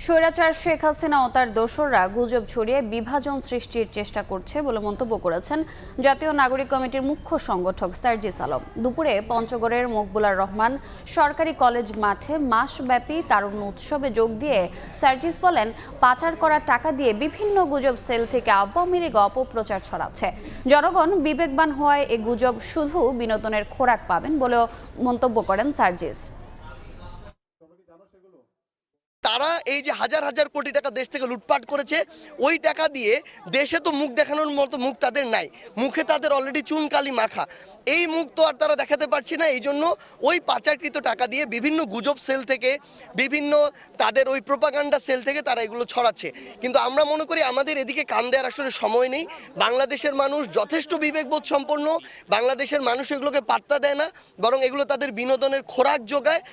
স্বৈরাচার শেখ হাসিনা ও তার দোসররা গুজব ছড়িয়ে বিভাজন সৃষ্টির চেষ্টা করছে বলে মন্তব্য করেছেন জাতীয় নাগরিক কমিটির মুখ্য সংগঠক সার্জিস আলম। দুপুরে পঞ্চগড়ের মকবুলার রহমান সরকারি কলেজ মাঠে মাসব্যাপী তারুণ্য উৎসবে যোগ দিয়ে সার্জিস বলেন, পাচার করা টাকা দিয়ে বিভিন্ন গুজব সেল থেকে আওয়ামী লীগ অপপ্রচার ছড়াচ্ছে। জনগণ বিবেকবান হওয়ায় এ গুজব শুধু বিনোদনের খোরাক পাবেন বলেও মন্তব্য করেন সার্জিস। তারা এই যে হাজার হাজার কোটি টাকা দেশ থেকে লুটপাট করেছে, ওই টাকা দিয়ে দেশে তো মুখ দেখানোর মতো মুখ তাদের নাই, মুখে তাদের অলরেডি চুনকালি মাখা। এই মুখ তো আর তারা দেখাতে পারছে না, এই জন্য ওই পাচারকৃত টাকা দিয়ে বিভিন্ন গুজব সেল থেকে, বিভিন্ন তাদের ওই প্রোপাগান্ডা সেল থেকে তারা এগুলো ছড়াচ্ছে। কিন্তু আমরা মনে করি আমাদের এদিকে কান দেওয়ার আসলে সময় নেই। বাংলাদেশের মানুষ যথেষ্ট বিবেকবোধ সম্পন্ন, বাংলাদেশের মানুষ এগুলোকে পাত্তা দেয় না, বরং এগুলো তাদের বিনোদনের খোরাক যোগায়।